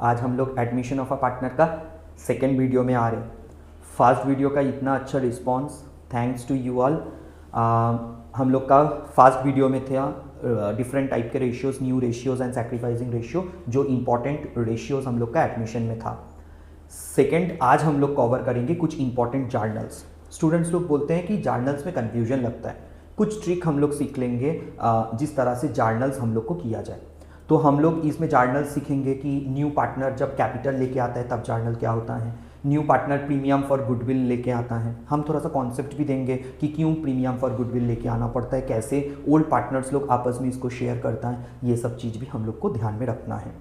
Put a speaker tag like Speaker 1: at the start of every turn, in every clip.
Speaker 1: आज हम लोग एडमिशन ऑफ अ पार्टनर का सेकेंड वीडियो में आ रहे हैं। फर्स्ट वीडियो का इतना अच्छा response, thanks to you all. हम लोग का फर्स्ट वीडियो में था डिफरेंट टाइप के ratios, new ratios and sacrificing ratio, जो इंपॉर्टेंट रेशियोज हम लोग का एडमिशन में था। सेकेंड, आज हम लोग कवर करेंगे कुछ इंपॉर्टेंट जर्नल्स। स्टूडेंट्स लोग बोलते हैं कि जर्नल्स में कन्फ्यूजन लगता है, कुछ ट्रिक हम लोग सीख लेंगे जिस तरह से जर्नल्स हम लोग को किया जाए। तो हम लोग इसमें जर्नल सीखेंगे कि न्यू पार्टनर जब कैपिटल लेके आता है तब जर्नल क्या होता है, new partner premium for goodwill लेके आता है। हम थोड़ा सा कॉन्सेप्ट भी देंगे कि क्यों प्रीमियम फॉर गुडविल लेके आना पड़ता है, कैसे ओल्ड पार्टनर्स लोग आपस में इसको शेयर करता है, ये सब चीज़ भी हम लोग को ध्यान में रखना है।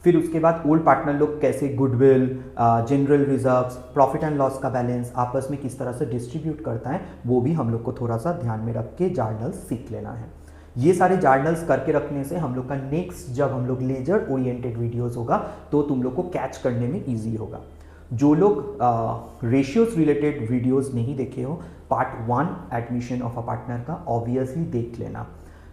Speaker 1: फिर उसके बाद ओल्ड पार्टनर लोग कैसे goodwill, general reserves, profit and loss का बैलेंस आपस में किस तरह से डिस्ट्रीब्यूट करता है, वो भी हम लोग को थोड़ा सा ध्यान में रख के जर्नल्स सीख लेना है। ये सारे जर्नल्स करके रखने से हम लोग का नेक्स्ट जब हम लोग लेजर ओरिएंटेड वीडियोस होगा तो तुम लोग को कैच करने में ईजी होगा। जो लोग रेशियोज रिलेटेड वीडियोस नहीं देखे हो, part 1 admission of a partner का ऑब्वियसली देख लेना।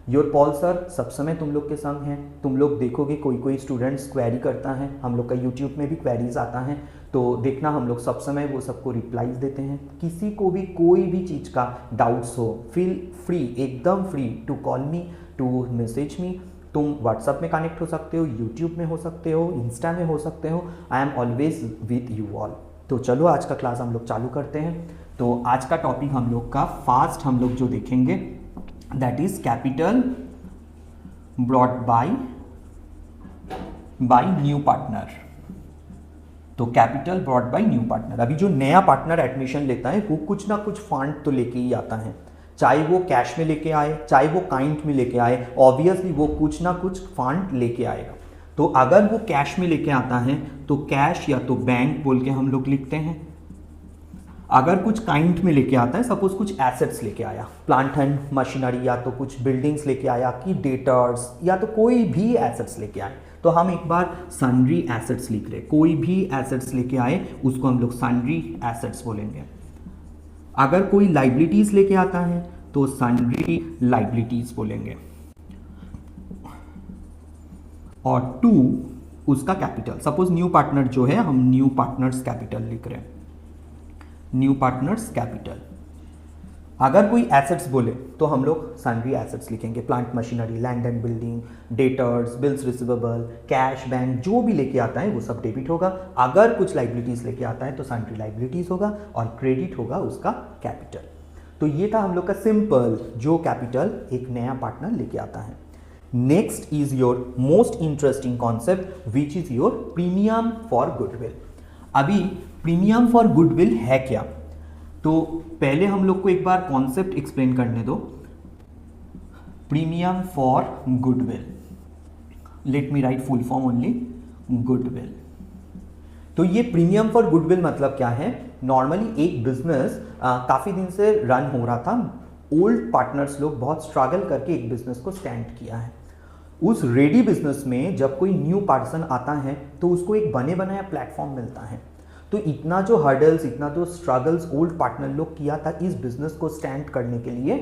Speaker 1: योर पॉल सर सब समय तुम लोग के संग हैं। तुम लोग देखोगे कोई स्टूडेंट्स क्वेरी करता है, हम लोग का यूट्यूब में भी क्वेरीज आता है, तो देखना हम लोग सब समय वो सबको रिप्लाईज देते हैं। किसी को भी कोई भी चीज़ का डाउट्स हो, फील फ्री, एकदम free to call me, to message me. तुम व्हाट्सअप में कनेक्ट हो सकते हो, यूट्यूब में हो सकते हो, इंस्टा में हो सकते हो। I am always with you all. तो चलो आज का क्लास हम लोग चालू करते हैं। तो आज का टॉपिक हम लोग का फास्ट हम लोग जो देखेंगे that is capital brought by new partner. तो capital brought by new partner, अभी जो नया पार्टनर एडमिशन लेता है वो कुछ ना कुछ फंड तो लेके ही आता है, चाहे वो कैश में लेके आए, चाहे वो काइंड में लेके आए, ऑब्वियसली वो कुछ ना कुछ फंड लेके आएगा। तो अगर वो कैश में लेके आता है तो कैश या तो बैंक बोल के हम लोग लिखते हैं। अगर कुछ काइंड में लेके आता है, सपोज कुछ एसेट्स लेके आया, प्लांट एंड मशीनरी, या तो कुछ बिल्डिंग्स लेके आया कि डेटर्स, या तो कोई भी एसेट्स लेके आए, तो हम एक बार सन्ड्री एसेट्स लिख रहे। कोई भी एसेट्स लेके आए उसको हम लोग सन्ड्री एसेट्स बोलेंगे। अगर कोई लाइबिलिटीज लेके आता है तो सन्ड्री लाइबिलिटीज बोलेंगे। और 2 उसका कैपिटल, सपोज न्यू पार्टनर जो है हम न्यू पार्टनर्स कैपिटल लिख रहे हैं, न्यू पार्टनर्स कैपिटल। अगर कोई एसेट्स बोले तो हम लोग सन्ड्री एसेट्स लिखेंगे, plant machinery, land and building, debtors, bills receivable, cash, bank, जो भी लेके आता है वो सब डेबिट होगा। अगर कुछ लाइबिलिटीज लेके आता है तो सन्ड्री लाइबिलिटीज होगा और क्रेडिट होगा उसका कैपिटल। तो ये था हम लोग का सिंपल जो कैपिटल एक नया पार्टनर लेके आता है। Next is your most interesting concept which is your premium for goodwill. अभी प्रीमियम फॉर गुडविल है क्या, तो पहले हम लोग को एक बार कॉन्सेप्ट एक्सप्लेन करने दो। Premium for goodwill, let me right full form only, goodwill. तो ये प्रीमियम फॉर गुडविल मतलब क्या है, नॉर्मली एक बिजनेस काफी दिन से रन हो रहा था, ओल्ड पार्टनर्स लोग बहुत स्ट्रगल करके एक बिजनेस को स्टैंड किया है। उस रेडी बिजनेस में जब कोई न्यू पर्सन आता है तो उसको एक बने बनाया प्लेटफॉर्म मिलता है। तो इतना जो हर्डल्स, इतना जो स्ट्रगल्स ओल्ड पार्टनर लोग किया था इस बिजनेस को स्टैंड करने के लिए,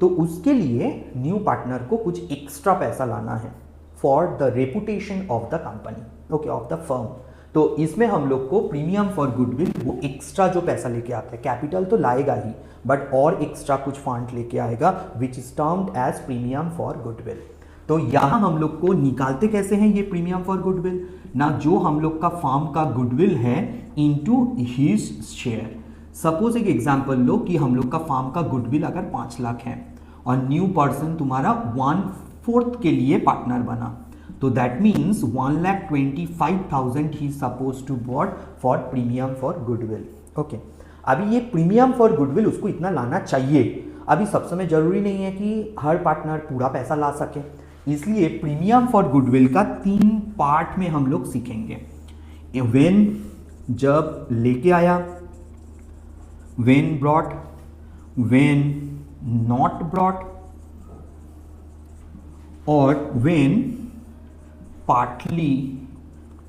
Speaker 1: तो उसके लिए न्यू पार्टनर को कुछ एक्स्ट्रा पैसा लाना है for the reputation of the company, okay, of the firm. तो इसमें हम लोग को प्रीमियम फॉर गुडविल वो एक्स्ट्रा जो पैसा लेके आता है, कैपिटल तो लाएगा ही बट और एक्स्ट्रा कुछ फंड लेके आएगा which is termed as premium for goodwill. तो यहां हम लोग को निकालते कैसे हैं ये प्रीमियम फॉर गुडविल ना, जो हम लोग का फर्म का गुडविल है इनटू हिज शेयर। सपोज एक एग्जांपल लो कि हम लोग का फर्म का गुडविल अगर 5 लाख है और न्यू पर्सन तुम्हारा 1/4 के लिए पार्टनर बना, तो दैट मीन्स 1,25,000 ही suppose to bought for premium for goodwill. Okay, अभी ये प्रीमियम फॉर गुडविल उसको इतना लाना चाहिए। अभी सब समय जरूरी नहीं है कि हर पार्टनर पूरा पैसा ला सके, इसलिए प्रीमियम फॉर गुडविल का 3 पार्ट में हम लोग सीखेंगे। व्हेन जब लेके आया, when brought, when not brought, और व्हेन पार्टली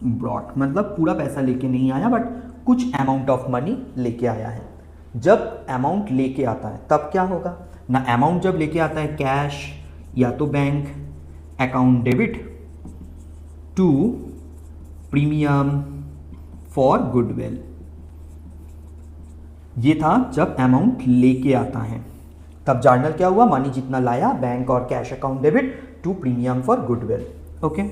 Speaker 1: ब्रॉट, मतलब पूरा पैसा लेके नहीं आया बट कुछ अमाउंट ऑफ मनी लेके आया है। जब अमाउंट लेके आता है तब क्या होगा ना, अमाउंट जब लेके आता है कैश या तो bank account debit to premium for goodwill. ये था जब अमाउंट लेके आता है, तब जर्नल क्या हुआ, मनी जितना लाया बैंक और cash account debit to premium for goodwill. Okay,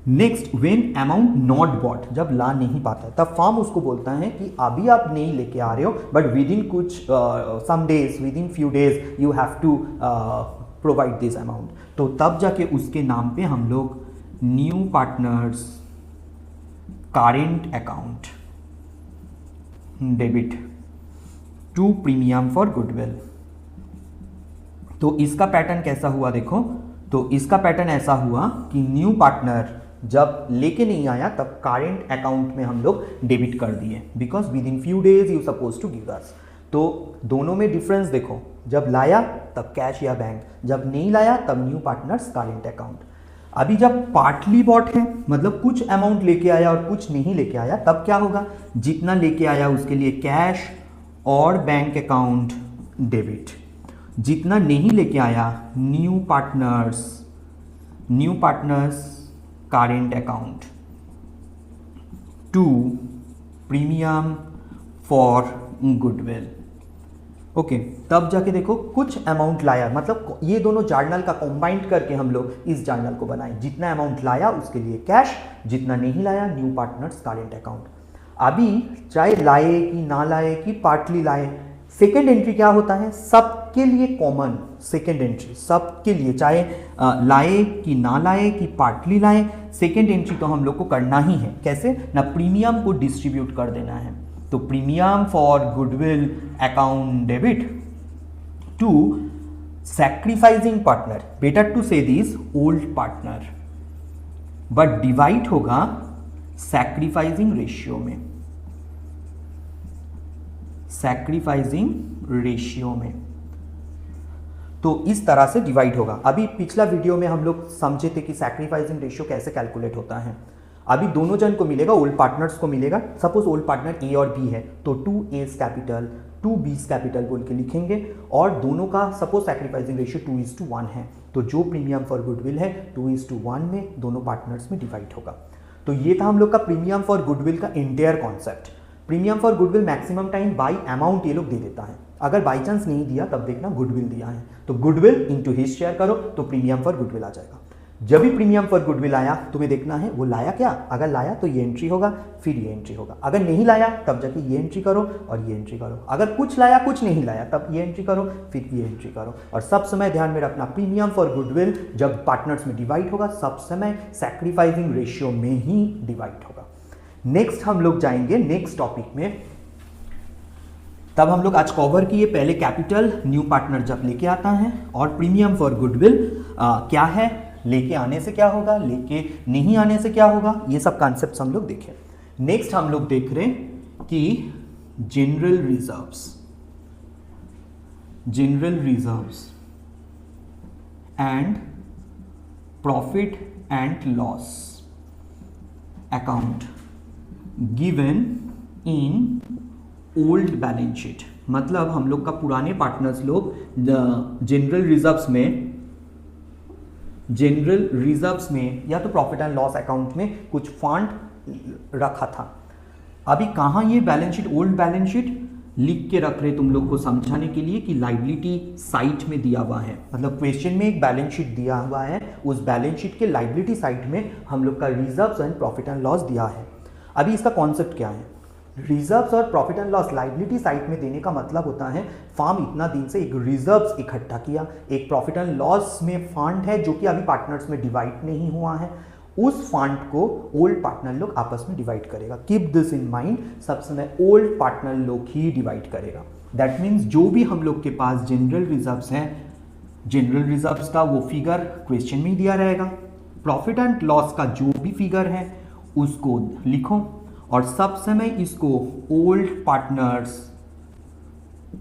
Speaker 1: next when amount not bought, जब ला नहीं पाता तब फर्म उसको बोलता है कि अभी आप नहीं लेके आ रहे हो, बट विद इन कुछ some days, within few days you have to provide this amount. तो तब जाके उसके नाम पे हम लोग new partners current account debit to premium for goodwill. तो इसका पैटर्न कैसा हुआ देखो, तो इसका पैटर्न ऐसा हुआ कि न्यू पार्टनर जब लेके नहीं आया तब करेंट अकाउंट में हम लोग डेबिट कर दिए, because within few days you suppose to give us. तो दोनों में डिफरेंस देखो, जब लाया तब कैश या बैंक, जब नहीं लाया तब न्यू पार्टनर्स करेंट अकाउंट। अभी जब पार्टली बॉट है, मतलब कुछ अमाउंट लेके आया और कुछ नहीं लेके आया, तब क्या होगा, जितना लेके आया उसके लिए कैश और बैंक अकाउंट डेबिट, जितना नहीं लेके आया new partners current account to premium for goodwill. Okay, तब जाके देखो कुछ अमाउंट लाया, मतलब ये दोनों जर्नल का कंबाइंड करके हम लोग इस जर्नल को बनाए, जितना अमाउंट लाया उसके लिए कैश, जितना नहीं लाया न्यू पार्टनर्स करेंट अकाउंट। अभी चाहे लाए कि ना लाए कि पार्टली लाए, सेकेंड एंट्री क्या होता है, सबके लिए कॉमन सेकेंड एंट्री, सबके लिए, चाहे लाए कि ना लाए कि पार्टली लाए, सेकेंड एंट्री तो हम लोग को करना ही है। कैसे ना, प्रीमियम को डिस्ट्रीब्यूट कर देना है। तो premium for goodwill account debit to sacrificing partner, better to say this old partner, but divide होगा सैक्रिफाइसिंग रेशियो में, सैक्रिफाइसिंग रेशियो में। तो इस तरह से डिवाइड होगा। अभी पिछला वीडियो में हम लोग समझे थे कि सैक्रिफाइसिंग रेशियो कैसे कैलकुलेट होता है। अभी दोनों जन को मिलेगा, ओल्ड पार्टनर्स को मिलेगा, सपोज ओल्ड पार्टनर ए और बी है, तो 2A's कैपिटल 2B's कैपिटल बोल के लिखेंगे, और दोनों का सपोज सैक्रिफाइसिंग रेशियो 2:1 है, तो जो प्रीमियम फॉर गुडविल है 2:1 में दोनों पार्टनर्स में डिवाइड होगा। तो ये था हम लोग का प्रीमियम फॉर गुडविल का entire concept. Premium for goodwill maximum time bye amount ये लोग दे देता है, अगर बाई चांस नहीं दिया तब देखना गुडविल दिया है, तो गुडविल इंटू हिज शेयर करो तो प्रीमियम फॉर गुडविल आ जाएगा। जब भी प्रीमियम फॉर गुडविल आया तुम्हें देखना है वो लाया क्या, अगर लाया तो ये एंट्री होगा, फिर ये एंट्री होगा, अगर नहीं लाया तब जाके ये एंट्री करो और ये एंट्री करो, अगर कुछ लाया कुछ नहीं लाया तब ये एंट्री करो, फिर ये एंट्री करो। और सब समय ध्यान में रखना, प्रीमियम फॉर गुडविल जब पार्टनर्स में डिवाइड होगा सब समय सैक्रिफाइसिंग रेशियो में ही डिवाइड होगा। नेक्स्ट हम लोग जाएंगे नेक्स्ट टॉपिक में, तब हम लोग आज कवर किए पहले कैपिटल न्यू पार्टनर जब लेके आता है, और प्रीमियम फॉर गुडविल क्या है, लेके आने से क्या होगा, लेके नहीं आने से क्या होगा, ये सब कॉन्सेप्ट्स हम लोग देखें। नेक्स्ट हम लोग देख रहे हैं कि general reserves and profit and loss account given in old balance sheet. मतलब हम लोग का पुराने पार्टनर्स लोग जनरल रिजर्व्स में या तो प्रॉफिट एंड लॉस अकाउंट में कुछ फंड रखा था। अभी कहाँ ये balance sheet, old balance sheet लिख के रख रहे तुम लोग को समझाने के लिए कि लाइबिलिटी साइड में दिया हुआ है, मतलब क्वेश्चन में एक बैलेंस शीट दिया हुआ है, उस बैलेंस शीट के लाइबिलिटी साइड में हम लोग का reserves and profit and loss दिया है। अभी इसका कॉन्सेप्ट क्या है, रिजर्व्स और profit and loss liability side में देने का मतलब होता है फर्म इतना दिन से एक रिजर्व्स इकट्ठा किया, एक प्रॉफिट एंड लॉस में फंड है जो कि अभी पार्टनर्स में डिवाइड नहीं हुआ है, उस फंड को ओल्ड पार्टनर लोग आपस में डिवाइड करेगा। कीप दिस इन माइंड, सब समय ओल्ड पार्टनर लोग ही डिवाइड करेगा। दैट मीन्स जो भी हम लोग के पास जनरल रिजर्व्स हैं, जनरल रिजर्व्स का वो फिगर क्वेश्चन में ही दिया रहेगा, प्रॉफिट एंड लॉस का जो भी फिगर है उसको लिखो, और सब समय इसको ओल्ड पार्टनर्स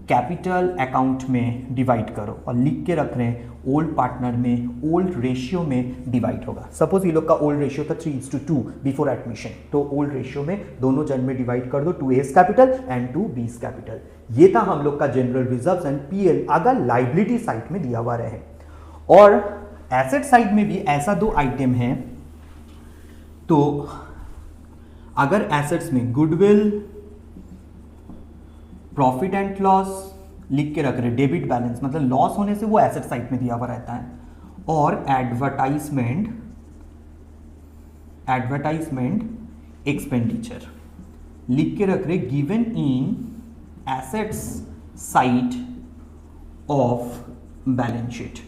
Speaker 1: कैपिटल अकाउंट में डिवाइड करो, और लिख के रख रहे हैं ओल्ड पार्टनर में ओल्ड रेशियो में डिवाइड होगा। सपोज ये लोग का ओल्ड रेशियो था 3:2 बिफोर एडमिशन, तो ओल्ड रेशियो में दोनों जन में डिवाइड कर दो 2A's capital and 2B's capital. ये था हम लोग का जनरल रिजर्व्स एंड PL अगर लाइबिलिटी साइड में दिया हुआ रहे। और एसेट साइड में भी ऐसा दो आइटम है, तो अगर एसेट्स में गुडविल, प्रॉफिट एंड लॉस लिख के रख रहे, डेबिट बैलेंस मतलब लॉस होने से वो एसेट साइड में दिया हुआ रहता है, और एडवर्टाइजमेंट एक्सपेंडिचर लिख के रख रहे, given in assets side of balance sheet.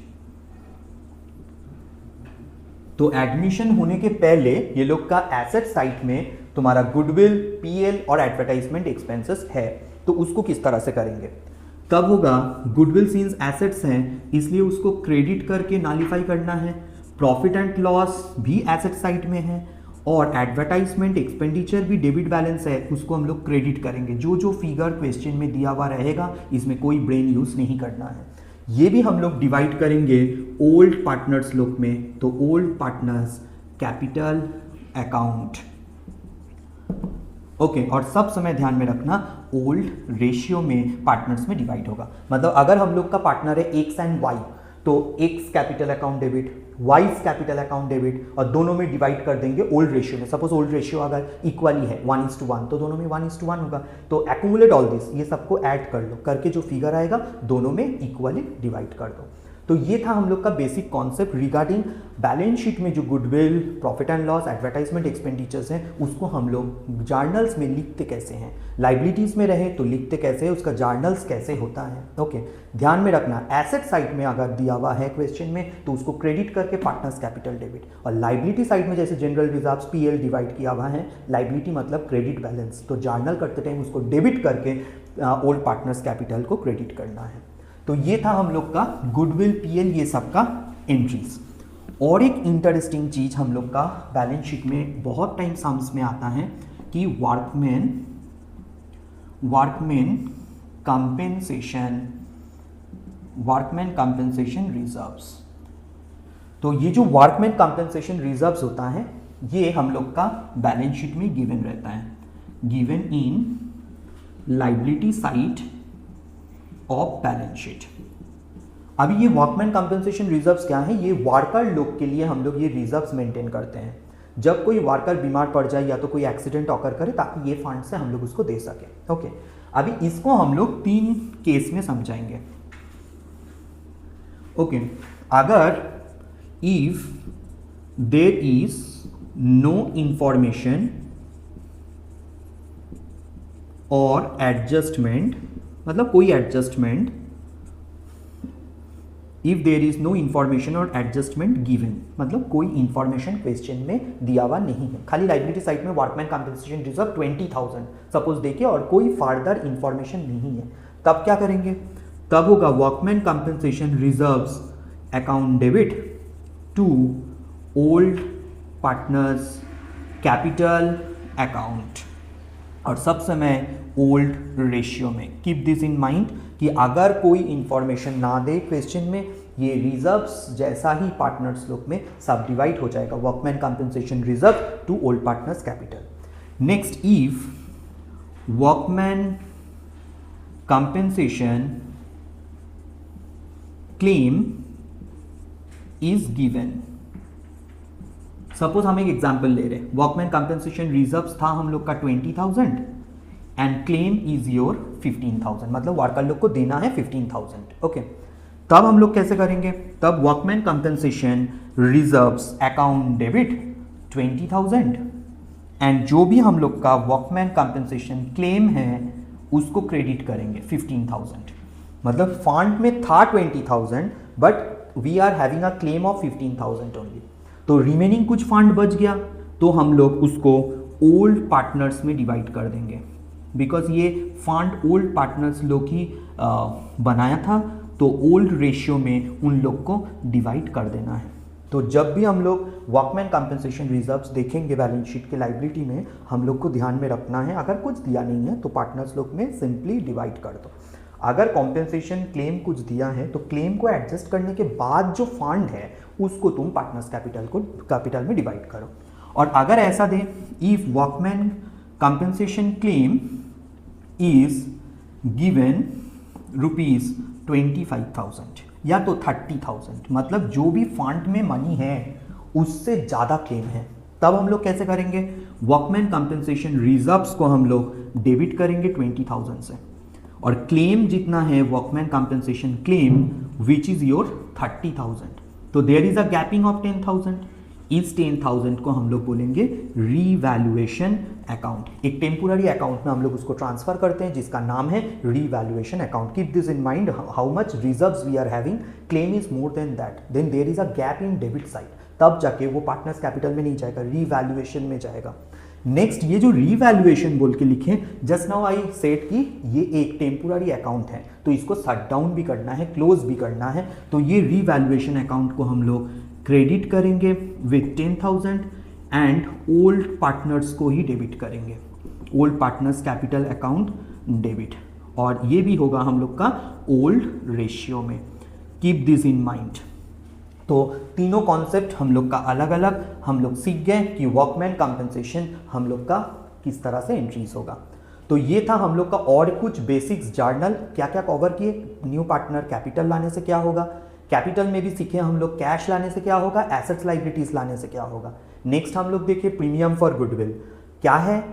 Speaker 1: तो एडमिशन होने के पहले ये लोग का एसेट साइड में तुम्हारा गुडविल, पीएल और एडवर्टाइजमेंट एक्सपेंसेस है, तो उसको किस तरह से करेंगे? तब होगा गुडविल सीन्स एसेट्स हैं इसलिए उसको क्रेडिट करके नालिफाई करना है, प्रॉफिट एंड लॉस भी एसेट साइड में है, और एडवर्टाइजमेंट एक्सपेंडिचर भी डेबिट बैलेंस है, उसको हम लोग क्रेडिट करेंगे। जो जो फिगर क्वेश्चन में दिया हुआ रहेगा इसमें कोई ब्रेन यूज नहीं करना है। ये भी हम लोग डिवाइड करेंगे ओल्ड पार्टनर्स लोग में, तो old partners capital account, okay. और सब समय ध्यान में रखना ओल्ड रेशियो में पार्टनर्स में डिवाइड होगा। मतलब अगर हम लोग का पार्टनर है एक्स एंड वाई, तो x capital account debit, wise capital account debit, और दोनों में डिवाइड कर देंगे ओल्ड रेशियो में। सपोज ओल्ड रेशियो अगर इक्वली है 1:1, तो दोनों में 1:1 होगा। तो एक्यूमुलेट ऑल दिस, ये सबको ऐड कर लो, करके जो फिगर आएगा दोनों में इक्वली डिवाइड कर दो। तो ये था हम लोग का basic concept regarding balance sheet में जो goodwill, profit and loss, advertisement expenditures हैं उसको हम लोग जर्नल्स में लिखते कैसे हैं, लाइबिलिटीज में रहे तो लिखते कैसे है, उसका जर्नल्स कैसे होता है। ओके, ध्यान में रखना एसेट साइड में अगर दिया हुआ है क्वेश्चन में तो उसको क्रेडिट करके पार्टनर्स कैपिटल डेबिट, और लाइबिलिटी साइड में जैसे जनरल रिजर्व्स पीएल डिवाइड किया हुआ है, लाइबिलिटी मतलब क्रेडिट बैलेंस, तो जर्नल करते टाइम उसको डेबिट करके ओल्ड पार्टनर्स कैपिटल को क्रेडिट करना है। तो ये था हम लोग का गुडविल, पीएल, ये सब का एंट्रीज। और एक इंटरेस्टिंग चीज हम लोग का बैलेंस शीट में बहुत टाइम सम्स में आता है कि वर्कमैन कंपेंसेशन रिजर्व्स। तो ये जो वर्कमैन कंपेंसेशन रिजर्व्स होता है ये हम लोग का बैलेंस शीट में गिवन रहता है, given in liability side of balance sheet. अभी ये वर्कमैन कंपेंसेशन रिजर्व्स क्या है? ये वर्कर लोग के लिए हम लोग ये रिजर्व्स मेंटेन करते हैं जब कोई वर्कर बीमार पड़ जाए या तो कोई एक्सीडेंट ऑकर करे, ताकि ये फंड से हम लोग उसको दे सके। ओके, अभी इसको हम लोग 3 केस में समझाएंगे। ओके, अगर if there is no information और एडजस्टमेंट, मतलब कोई adjustment, if there is no information और एडजस्टमेंट गिवन, मतलब कोई इंफॉर्मेशन क्वेश्चन में दिया हुआ नहीं है, खाली लाइबिलिटी साइड में वर्कमैन कंपेंसेशन रिजर्व 20,000 सपोज देखे और कोई फर्दर इंफॉर्मेशन नहीं है, तब क्या करेंगे? तब होगा workman compensation reserves account debit to old partners capital account, और सब समय ओल्ड रेशियो में। कीप दिस इन माइंड कि अगर कोई इंफॉर्मेशन ना दे क्वेश्चन में, ये रिजर्व्स जैसा ही पार्टनर्स लोग में सब डिवाइड हो जाएगा, workman compensation reserve to old partners capital. Next, if workman compensation claim is given, suppose हम एक एग्जांपल ले रहे हैं, वर्कमैन कंपेंसेशन रिजर्व्स था हम लोग का 20,000 एंड क्लेम इज योर 15,000, मतलब वर्कर लोग को देना है 15,000। ओके, तब हम लोग कैसे करेंगे? तब workman compensation reserves account debit 20,000 and जो भी हम लोग का वर्कमैन कंपेंसेशन क्लेम है उसको क्रेडिट करेंगे 15,000। मतलब फंड में था 20,000 but we are having a claim of 15,000 only, तो रिमेनिंग कुछ फंड बच गया तो हम लोग उसको ओल्ड पार्टनर्स में डिवाइड कर देंगे, बिकॉज ये फंड ओल्ड पार्टनर्स लोग ही बनाया था, तो ओल्ड रेशियो में उन लोग को डिवाइड कर देना है। तो जब भी हम लोग वर्कमैन कंपेंसेशन रिजर्व्स देखेंगे बैलेंस शीट के लाइबिलिटी में, हम लोग को ध्यान में रखना है अगर कुछ दिया नहीं है तो पार्टनर्स लोग में सिंपली डिवाइड कर दो। अगर कॉम्पेंसेशन क्लेम कुछ दिया है तो क्लेम को एडजस्ट करने के बाद जो फंड है उसको तुम पार्टनर्स कैपिटल में डिवाइड करो। और अगर ऐसा दे, if workman compensation claim is given ₹25,000 या तो 30,000, मतलब जो भी फंड में मनी है उससे ज़्यादा क्लेम है, तब हम लोग कैसे करेंगे, वर्कमैन कंपनसेशन रिजर्व्स को हम लोग डेबिट करेंगे 20,000 से, और क्लेम जितना है workman compensation claim which is your 30,000, तो there is a gaping of 10,000। इस 10,000 को हम लोग बोलेंगे रीवैल्यूएशन अकाउंट। एक टेम्पोररी अकाउंट में हम लोग उसको ट्रांसफर करते हैं जिसका नाम है revaluation account. Keep this in mind, how much reserves we are having, claim is more than that, then there is a gap in debit side, तब जाके वो पार्टनर्स कैपिटल में नहीं जाएगा, रीवैल्यूएशन में जाएगा। नेक्स्ट, ये जो रीवैल्यूएशन बोल के लिखे, जस्ट नाउ आई सेड कि ये एक टेम्पोररी अकाउंट है, तो इसको शट डाउन भी करना है, क्लोज भी करना है, तो ये रीवैल्यूएशन अकाउंट को हम लोग क्रेडिट करेंगे विथ 10,000 एंड ओल्ड पार्टनर्स को ही डेबिट करेंगे, old partners capital account debit, और ये भी होगा हम लोग का ओल्ड रेशियो में। Keep this in mind. तो तीनों कॉन्सेप्ट हम लोग का अलग अलग हम लोग सीख गए कि वर्कमैन कंपनसेशन हम लोग का किस तरह से इंक्रीज होगा। तो ये था हम लोग का और कुछ बेसिक्स जर्नल, क्या क्या कवर किए, न्यू पार्टनर कैपिटल लाने से क्या होगा, कैपिटल में भी सीखे हम लोग कैश लाने से क्या होगा, एसेट्स लायबिलिटीज लाने से क्या होगा। नेक्स्ट हम लोग देखे प्रीमियम फॉर गुडविल क्या है,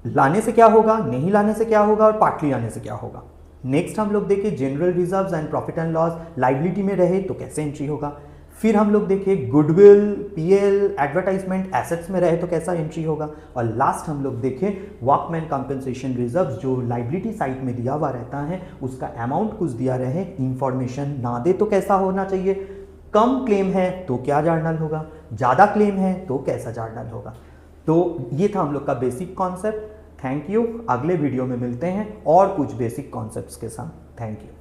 Speaker 1: लाने से क्या होगा, नहीं लाने से क्या होगा, और पार्टली लाने से क्या होगा। नेक्स्ट हम लोग देखे general reserves and profit and loss, liability में रहे तो कैसे एंट्री होगा। फिर हम लोग देखे गुडविल, पीएल, एडवर्टाइजमेंट एसेट्स में रहे तो कैसा एंट्री होगा। और लास्ट हम लोग देखे वर्कमैन कंपनसेशन रिजर्व्स, जो लायबिलिटी साइड में दिया हुआ रहता है, उसका अमाउंट कुछ दिया रहे, इंफॉर्मेशन ना दे तो कैसा होना चाहिए, कम क्लेम है तो क्या जर्नल होगा, ज़्यादा क्लेम है तो कैसा जर्नल होगा। तो ये था हम लोग का बेसिक कॉन्सेप्ट। थैंक यू, अगले वीडियो में मिलते हैं और कुछ बेसिक कॉन्सेप्ट्स के साथ। Thank you.